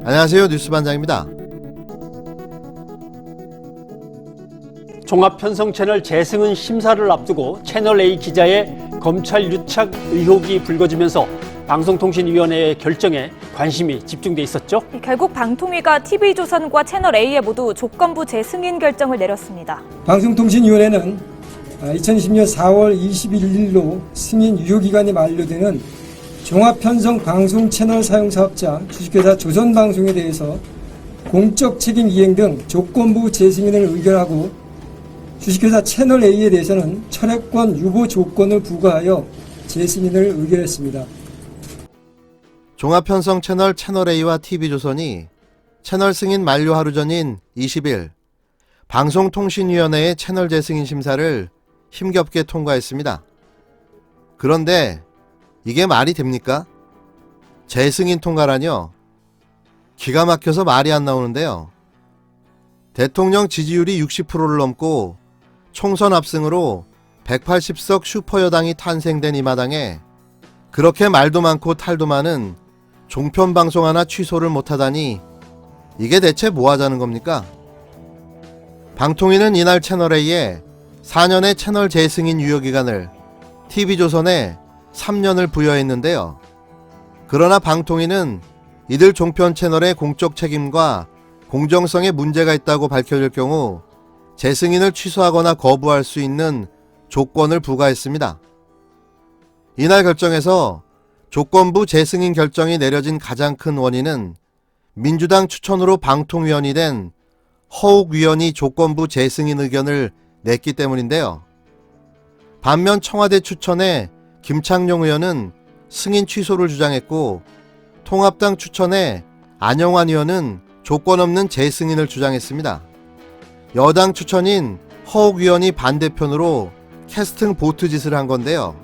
안녕하세요. 뉴스반장입니다. 종합편성 채널 재승인 심사를 앞두고 채널A 기자의 검찰 유착 의혹이 불거지면서 방송통신위원회의 결정에 관심이 집중돼 있었죠. 결국 방통위가 TV조선과 채널A에 모두 조건부 재승인 결정을 내렸습니다. 방송통신위원회는 2020년 4월 21일로 승인 유효기간이 만료되는 종합편성 방송 채널 사용사업자 주식회사 조선방송에 대해서 공적 책임 이행 등 조건부 재승인을 의결하고 주식회사 채널A에 대해서는 철회권 유보 조건을 부과하여 재승인을 의결했습니다. 종합편성 채널A와 TV조선이 채널 승인 만료 하루 전인 20일 방송통신위원회의 채널 재승인 심사를 힘겹게 통과했습니다. 그런데 이게 말이 됩니까? 재승인 통과라뇨? 기가 막혀서 말이 안 나오는데요. 대통령 지지율이 60%를 넘고 총선 압승으로 180석 슈퍼여당이 탄생된 이 마당에 그렇게 말도 많고 탈도 많은 종편 방송 하나 취소를 못하다니 이게 대체 뭐 하자는 겁니까? 방통위는 이날 채널A에 4년의 채널 재승인 유효기간을, TV조선에 3년을 부여했는데요. 그러나 방통위는 이들 종편 채널의 공적 책임과 공정성에 문제가 있다고 밝혀질 경우 재승인을 취소하거나 거부할 수 있는 조건을 부과했습니다. 이날 결정에서 조건부 재승인 결정이 내려진 가장 큰 원인은 민주당 추천으로 방통위원이 된 허욱 위원이 조건부 재승인 의견을 냈기 때문인데요. 반면 청와대 추천의 김창룡 의원은 승인 취소를 주장했고 통합당 추천의 안영환 의원은 조건 없는 재승인을 주장했습니다. 여당 추천인 허욱 의원이 반대편으로 캐스팅 보트 짓을 한 건데요.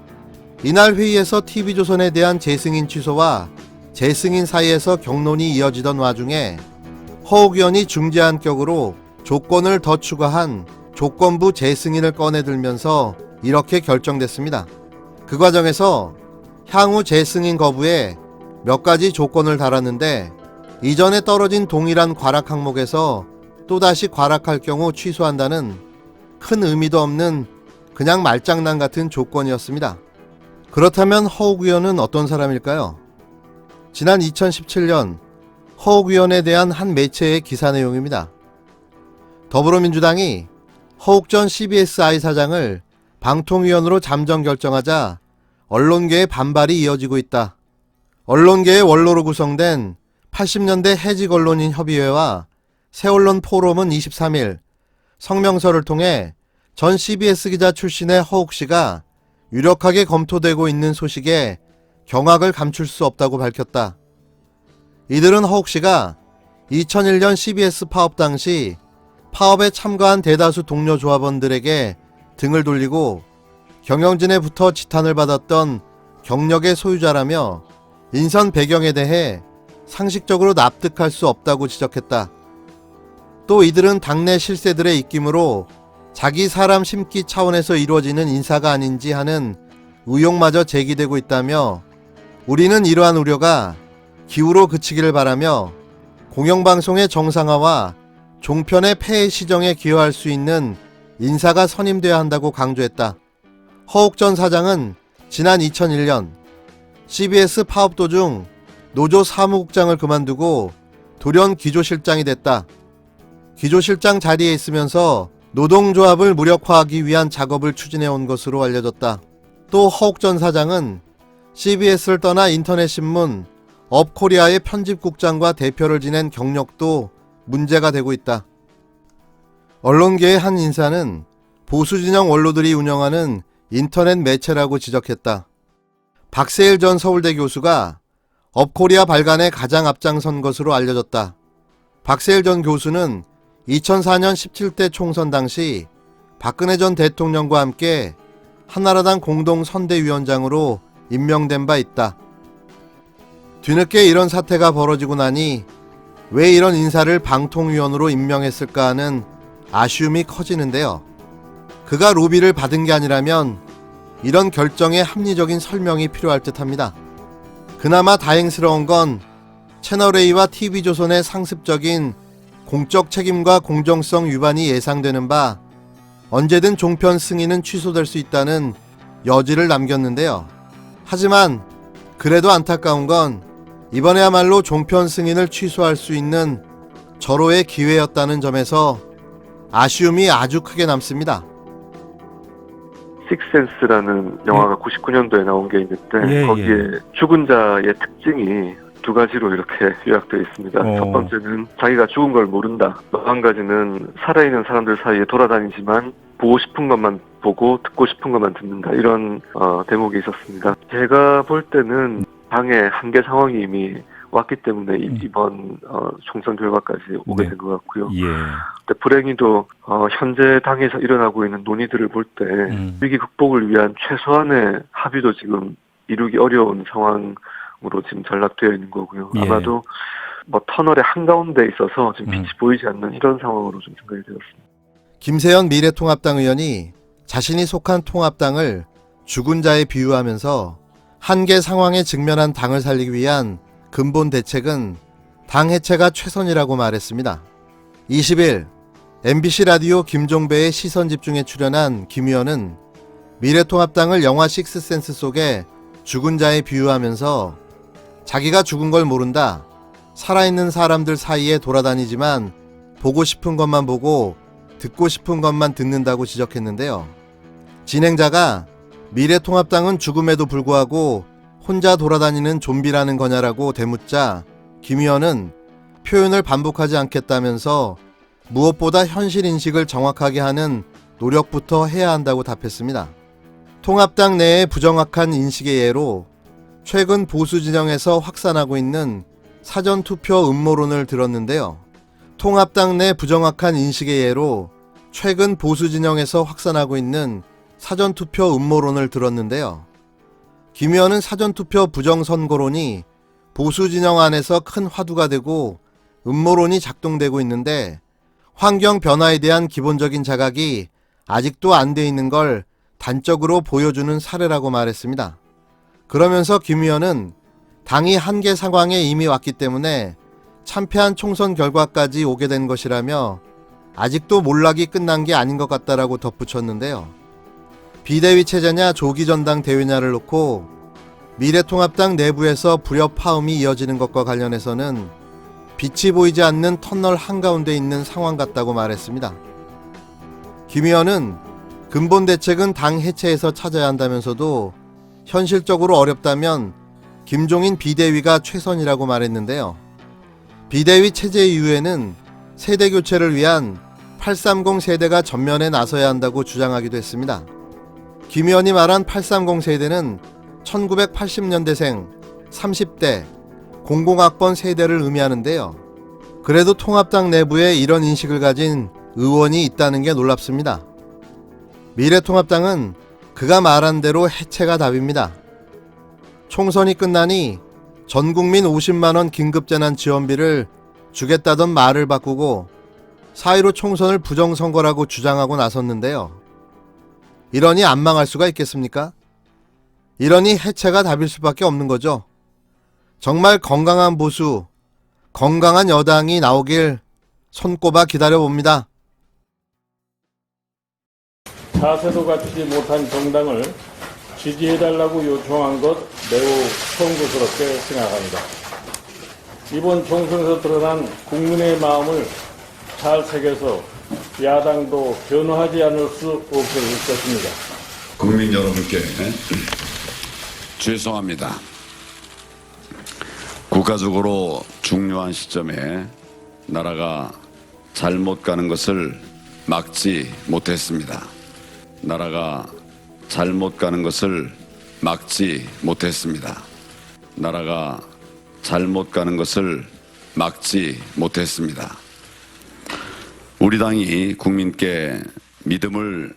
이날 회의에서 TV조선에 대한 재승인 취소와 재승인 사이에서 격론이 이어지던 와중에 허욱 의원이 중재안 격으로 조건을 더 추가한 조건부 재승인을 꺼내들면서 이렇게 결정됐습니다. 그 과정에서 향후 재승인 거부에 몇 가지 조건을 달았는데 이전에 떨어진 동일한 과락 항목에서 또다시 과락할 경우 취소한다는 큰 의미도 없는 그냥 말장난 같은 조건이었습니다. 그렇다면 허욱 의원은 어떤 사람일까요? 지난 2017년 허욱 의원에 대한 한 매체의 기사 내용입니다. 더불어민주당이 허욱 전 CBSI 사장을 방통위원으로 잠정 결정하자 언론계의 반발이 이어지고 있다. 언론계의 원로로 구성된 80년대 해직 언론인 협의회와 새언론 포럼은 23일 성명서를 통해 전 CBS 기자 출신의 허욱 씨가 유력하게 검토되고 있는 소식에 경악을 감출 수 없다고 밝혔다. 이들은 허욱 씨가 2001년 CBS 파업 당시 파업에 참가한 대다수 동료 조합원들에게 등을 돌리고 경영진에부터 지탄을 받았던 경력의 소유자라며 인선 배경에 대해 상식적으로 납득할 수 없다고 지적했다. 또 이들은 당내 실세들의 입김으로 자기 사람 심기 차원에서 이루어지는 인사가 아닌지 하는 의혹마저 제기되고 있다며 우리는 이러한 우려가 기우로 그치기를 바라며 공영방송의 정상화와 종편의 폐해 시정에 기여할 수 있는 인사가 선임되어야 한다고 강조했다. 허욱 전 사장은 지난 2001년 CBS 파업 도중 노조 사무국장을 그만두고 돌연 기조실장이 됐다. 기조실장 자리에 있으면서 노동조합을 무력화하기 위한 작업을 추진해온 것으로 알려졌다. 또 허욱 전 사장은 CBS를 떠나 인터넷신문 업코리아의 편집국장과 대표를 지낸 경력도 문제가 되고 있다. 언론계의 한 인사는 보수진영 원로들이 운영하는 인터넷 매체라고 지적했다. 박세일 전 서울대 교수가 업코리아 발간에 가장 앞장선 것으로 알려졌다. 박세일 전 교수는 2004년 17대 총선 당시 박근혜 전 대통령과 함께 한나라당 공동선대위원장으로 임명된 바 있다. 뒤늦게 이런 사태가 벌어지고 나니 왜 이런 인사를 방통위원으로 임명했을까 하는 아쉬움이 커지는데요. 그가 로비를 받은 게 아니라면 이런 결정에 합리적인 설명이 필요할 듯합니다. 그나마 다행스러운 건 채널A와 TV조선의 상습적인 공적 책임과 공정성 위반이 예상되는 바 언제든 종편 승인은 취소될 수 있다는 여지를 남겼는데요. 하지만 그래도 안타까운 건 이번에야말로 종편 승인을 취소할 수 있는 절호의 기회였다는 점에서 아쉬움이 아주 크게 남습니다. 식센스라는 영화가 99년도에 나온 게 있는데 거기에 죽은 자의 특징이 두 가지로 이렇게 요약되어 있습니다. 첫 번째는 자기가 죽은 걸 모른다. 또 한 가지는 살아있는 사람들 사이에 돌아다니지만 보고 싶은 것만 보고 듣고 싶은 것만 듣는다. 이런 대목이 있었습니다. 제가 볼 때는 당의 한계 상황이 이미 왔기 때문에 이번 총선 결과까지 오게 된 것 같고요. 근데 불행히도 현재 당에서 일어나고 있는 논의들을 볼 때 위기 극복을 위한 최소한의 합의도 지금 이루기 어려운 상황으로 지금 전락되어 있는 거고요. 아마도 뭐 터널의 한가운데 있어서 지금 빛이 보이지 않는 이런 상황으로 좀 생각이 되었습니다. 김세연 미래통합당 의원이 자신이 속한 통합당을 죽은 자에 비유하면서 한계 상황에 직면한 당을 살리기 위한 근본 대책은 당 해체가 최선이라고 말했습니다. 20일 MBC 라디오 김종배의 시선집중에 출연한 김 의원은 미래통합당을 영화 식스센스 속에 죽은 자에 비유하면서 자기가 죽은 걸 모른다. 살아있는 사람들 사이에 돌아다니지만 보고 싶은 것만 보고 듣고 싶은 것만 듣는다고 지적했는데요. 진행자가 미래통합당은 죽음에도 불구하고 혼자 돌아다니는 좀비라는 거냐라고 되묻자 김 의원은 표현을 반복하지 않겠다면서 무엇보다 현실 인식을 정확하게 하는 노력부터 해야 한다고 답했습니다. 통합당 내의 부정확한 인식의 예로 최근 보수 진영에서 확산하고 있는 사전투표 음모론을 들었는데요. 통합당 내 부정확한 인식의 예로 최근 보수 진영에서 확산하고 있는 사전투표 음모론을 들었는데요. 김 의원은 사전투표 부정선거론이 보수 진영 안에서 큰 화두가 되고 음모론이 작동되고 있는데 환경 변화에 대한 기본적인 자각이 아직도 안 돼 있는 걸 단적으로 보여주는 사례라고 말했습니다. 그러면서 김 의원은 당이 한계 상황에 이미 왔기 때문에 참패한 총선 결과까지 오게 된 것이라며 아직도 몰락이 끝난 게 아닌 것 같다라고 덧붙였는데요. 비대위 체제냐 조기 전당 대회냐를 놓고 미래통합당 내부에서 불협 파음이 이어지는 것과 관련해서는 빛이 보이지 않는 터널 한가운데 있는 상황 같다고 말했습니다. 김 의원은 근본 대책은 당 해체에서 찾아야 한다면서도 현실적으로 어렵다면 김종인 비대위가 최선이라고 말했는데요. 비대위 체제 이후에는 세대 교체를 위한 830 세대가 전면에 나서야 한다고 주장하기도 했습니다. 김 의원이 말한 830 세대는 1980년대생 30대 공공학번 세대를 의미하는데요. 그래도 통합당 내부에 이런 인식을 가진 의원이 있다는 게 놀랍습니다. 미래통합당은 그가 말한 대로 해체가 답입니다. 총선이 끝나니 전국민 50만원 긴급재난지원비를 주겠다던 말을 바꾸고 4.15 총선을 부정선거라고 주장하고 나섰는데요. 이러니 안 망할 수가 있겠습니까? 이러니 해체가 답일 수밖에 없는 거죠. 정말 건강한 보수, 건강한 여당이 나오길 손꼽아 기다려봅니다. 자세도 갖추지 못한 정당을 지지해달라고 요청한 것 매우 송구스럽게 생각합니다. 이번 총선에서 드러난 국민의 마음을 잘 새겨서 야당도 변화하지 않을 수 없을 것입니다. 국민 여러분께 죄송합니다. 국가적으로 중요한 시점에 나라가 잘못 가는 것을 막지 못했습니다. 나라가 잘못 가는 것을 막지 못했습니다. 나라가 잘못 가는 것을 막지 못했습니다. 우리 당이 국민께 믿음을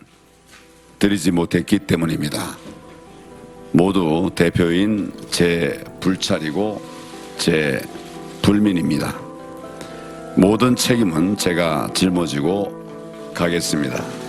드리지 못했기 때문입니다. 모두 대표인 제 불찰이고 제 불민입니다. 모든 책임은 제가 짊어지고 가겠습니다.